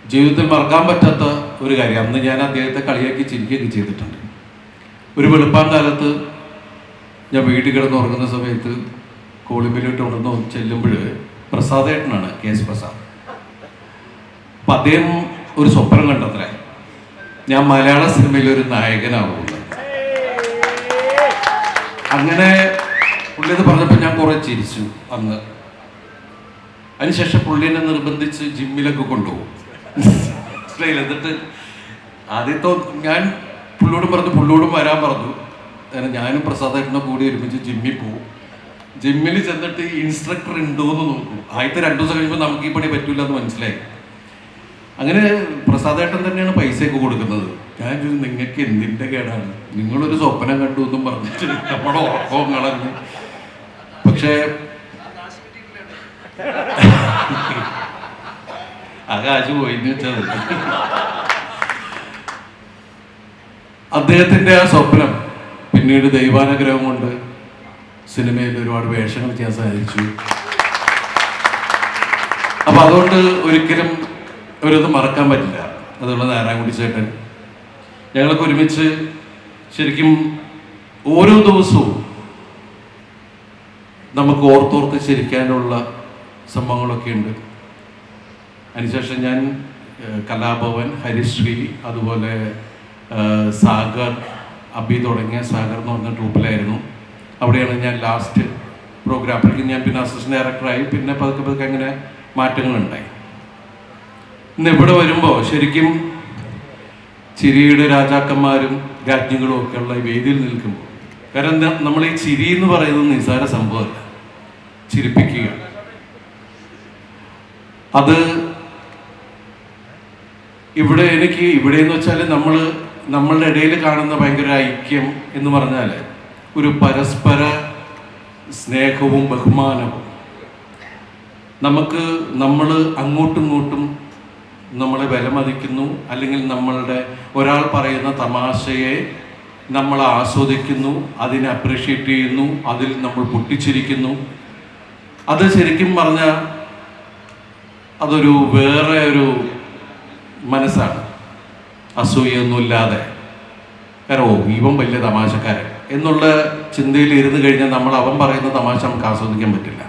ജീവിതത്തിൽ മറക്കാൻ പറ്റാത്ത ഒരു കാര്യം. അന്ന് ഞാൻ അദ്ദേഹത്തെ കളിയാക്കി ചിരിക്കുകയൊക്കെ ചെയ്തിട്ടുണ്ട്. ഒരു വെളുപ്പാൻ കാലത്ത് ഞാൻ വീട്ടിൽ കിടന്നുറങ്ങുന്ന സമയത്ത് കോളിമ്പിലോട്ട് ഉണർന്ന് ചെല്ലുമ്പോൾ പ്രസാദേട്ടനാണ്, KS പ്രസാദ്. അപ്പം അദ്ദേഹം ഒരു സ്വപ്നം കണ്ടത്രേ, ഞാൻ മലയാള സിനിമയിലൊരു നായകനാവുന്നത്. അങ്ങനെ പുള്ളി അത് പറഞ്ഞപ്പോൾ ഞാൻ കുറേ ചിരിച്ചു അന്ന്. അതിനുശേഷം പുള്ളി എന്നെ നിർബന്ധിച്ച് ജിമ്മിലൊക്കെ കൊണ്ടുപോകും. എന്നിട്ട് ആദ്യത്തെ ഞാൻ പുള്ളിയോടും വരാൻ പറഞ്ഞു. കാരണം ഞാനും പ്രസാദേട്ടനെ കൂടി ഒരുമിച്ച് ജിമ്മിൽ പോകും. ജിമ്മിൽ ചെന്നിട്ട് ഇൻസ്ട്രക്ടർ ഉണ്ടോ എന്ന് നോക്കും. ആദ്യത്തെ 2 ദിവസം കഴിയുമ്പോൾ നമുക്ക് ഈ പണി പറ്റൂല എന്ന് മനസ്സിലായി. അങ്ങനെ പ്രസാദേട്ടൻ തന്നെയാണ് പൈസയൊക്കെ കൊടുക്കുന്നത്. ഞാൻ ചോദിച്ചു, നിങ്ങൾക്ക് എന്തിൻ്റെ കേടാണ്? നിങ്ങളൊരു സ്വപ്നം കണ്ടു എന്നും പറഞ്ഞിട്ട് നമ്മുടെ ഉറക്കവും കളഞ്ഞ്. പക്ഷേ ആ കാശ് പോയിന്ന് വെച്ചത്. അദ്ദേഹത്തിൻ്റെ ആ സ്വപ്നം പിന്നീട് ദൈവാനുഗ്രഹം കൊണ്ട് സിനിമയിൽ ഒരുപാട് വേഷങ്ങൾ ചെയ്യാൻ സാധിച്ചു. അപ്പം അതുകൊണ്ട് ഒരിക്കലും അവരത് മറക്കാൻ പറ്റില്ല. അതുകൊണ്ട് നാരായണൻകുട്ടി ചേട്ടൻ ഞങ്ങളൊക്കെ ഒരുമിച്ച് ശരിക്കും ഓരോ ദിവസവും നമുക്ക് ഓർത്തോർത്ത് ചിരിക്കാനുള്ള സംഭവങ്ങളൊക്കെ ഉണ്ട്. അതിനുശേഷം ഞാൻ കലാഭവൻ, ഹരിശ്രീ, അതുപോലെ സാഗർ, അബി തുടങ്ങിയ സാഗർ എന്ന് പറഞ്ഞ ട്രൂപ്പിലായിരുന്നു. അവിടെയാണ് ഞാൻ ലാസ്റ്റ് പ്രോഗ്രാമിലേക്ക് ഞാൻ പിന്നെ അസിസ്റ്റന്റ് ഡയറക്ടറായി. പിന്നെ പതുക്കെ അങ്ങനെ മാറ്റങ്ങളുണ്ടായി. ഇന്ന് ഇവിടെ വരുമ്പോൾ ശരിക്കും ചിരിയുടെ രാജാക്കന്മാരും രാജ്ഞികളും ഒക്കെയുള്ള ഈ വേദിയിൽ നിൽക്കുമ്പോൾ, കാരണം നമ്മൾ ഈ ചിരി എന്ന് പറയുന്നത് നിസ്സാര സംഭവമല്ല. ചിരിപ്പിക്കുക, അത് ഇവിടെ എന്ന് വെച്ചാൽ നമ്മളുടെ ഇടയിൽ കാണുന്ന ഭയങ്കര ഐക്യം എന്ന് പറഞ്ഞാൽ ഒരു പരസ്പര സ്നേഹവും ബഹുമാനവും. നമ്മൾ അങ്ങോട്ടും ഇങ്ങോട്ടും നമ്മളെ വിലമതിക്കുന്നു, അല്ലെങ്കിൽ ഒരാൾ പറയുന്ന തമാശയെ നമ്മൾ ആസ്വദിക്കുന്നു, അതിനെ അപ്രീഷിയേറ്റ് ചെയ്യുന്നു, അതിൽ നമ്മൾ പൊട്ടിച്ചിരിക്കുന്നു. അത് ശരിക്കും പറഞ്ഞാൽ അതൊരു വേറെ ഒരു മനസ്സാണ്, അസൂയൊന്നുമില്ലാതെ. കാരണം ഇവൻ വലിയ തമാശക്കാരൻ എന്നുള്ള ചിന്തയിൽ ഇരുന്ന് കഴിഞ്ഞാൽ അവൻ പറയുന്ന തമാശ നമുക്ക് ആസ്വദിക്കാൻ പറ്റില്ല.